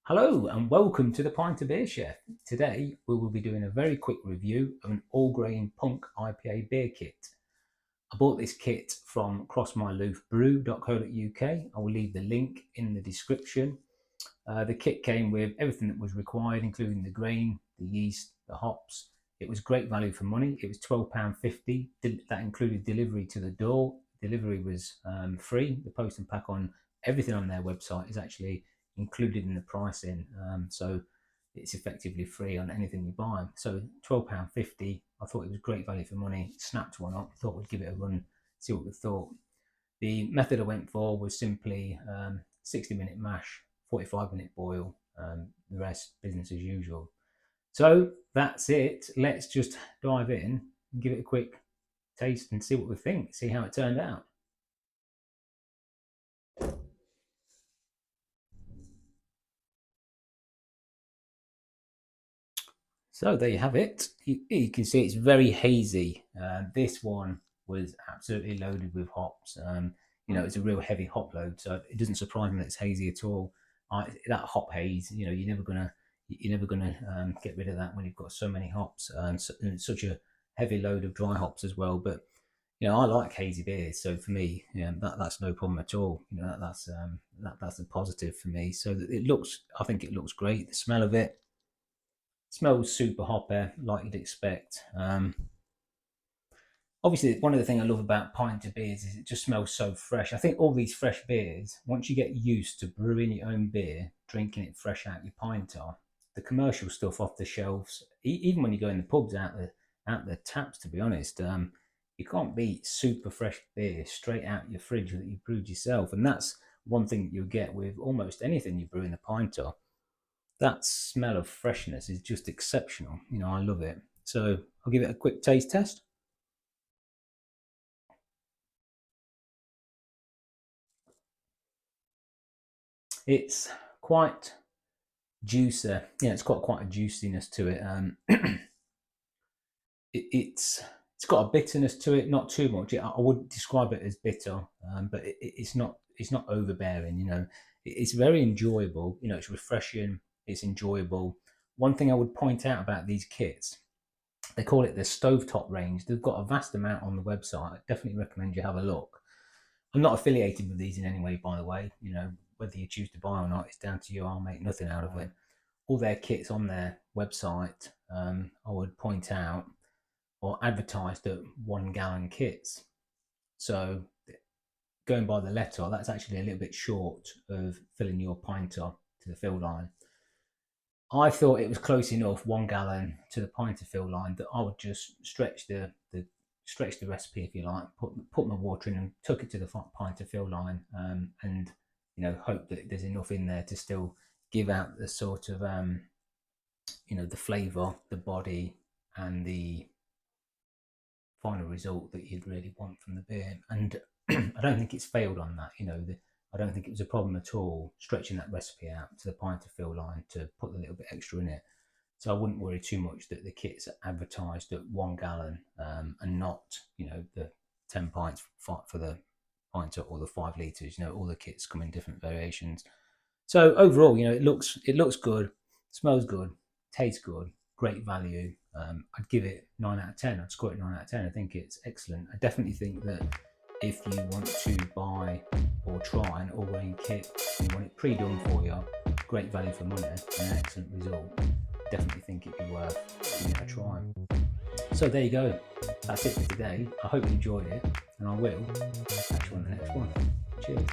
Hello and welcome to the Pint IPA Chef. Today we will be doing a very quick review of an all-grain Punk IPA beer kit. I bought this kit from crossmyloof.brew.co.uk. I will leave the link in the description. The kit came with everything that was required, including the grain, the yeast, the hops. It was great value for money. It was £12.50. That included delivery to the door. Delivery was free. The post and pack on everything on their website is actually included in the pricing. So it's effectively free on anything you buy. So £12.50. I thought it was great value for money. Snapped one up. Thought we'd give it a run, see what we thought. The method I went for was simply 60-minute mash, 45-minute boil, the rest business as usual. So that's it. Let's just dive in and give it a quick taste and see what we think, see how it turned out. So there you have it. You can see it's very hazy. This one was absolutely loaded with hops. It's a real heavy hop load, so it doesn't surprise me that it's hazy at all. That hop haze, you're never gonna get rid of that when you've got so many hops and such a heavy load of dry hops as well. But I like hazy beers, so for me, that's no problem at all. That's a positive for me. So I think it looks great. The smell of it smells super hoppy, like you'd expect. Obviously, one of the things I love about Pinter beers is it just smells so fresh. I think all these fresh beers, once you get used to brewing your own beer, drinking it fresh out your pinter, the commercial stuff off the shelves, even when you go in the pubs out the taps, to be honest, you can't beat super fresh beer straight out your fridge that you brewed yourself. And that's one thing that you'll get with almost anything you brew in a pinter. That smell of freshness is just exceptional. I love it. So I'll give it a quick taste test. It's quite juicy. It's got quite a juiciness to it. It's got a bitterness to it, not too much. I wouldn't describe it as bitter, but it's not overbearing. It's very enjoyable. It's refreshing. It's enjoyable. One thing I would point out about these kits, they call it the stovetop range. They've got a vast amount on the website. I definitely recommend you have a look. I'm not affiliated with these in any way, by the way. Whether you choose to buy or not, it's down to you. I'll make nothing out of it. All their kits on their website, I would point out, are advertised at 1 gallon kits. So going by the letter, that's actually a little bit short of filling your pinter to the fill line. I thought it was close enough, 1 gallon to the pinter fill line, that I would just stretch the recipe, if you like, put my water in and tuck it to the pinter fill line, and hope that there's enough in there to still give out the sort of the flavour, the body, and the final result that you'd really want from the beer. And I don't think it's failed on that. I don't think it was a problem at all stretching that recipe out to the pint of fill line to put a little bit extra in it. So I wouldn't worry too much that the kit's advertised at 1 gallon, and not the 10 pints for the pint or the 5 litres. All the kits come in different variations. So overall, it looks good, smells good, tastes good, great value. I'd give it 9 out of 10. I'd score it 9 out of 10. I think it's excellent. I definitely think that if you want to buy or try an all-grain kit, you want it pre-done for you, great value for money, and an excellent result. Definitely think it'd be worth giving it a try. So there you go. That's it for today. I hope you enjoyed it, and I will catch you on the next one. Cheers.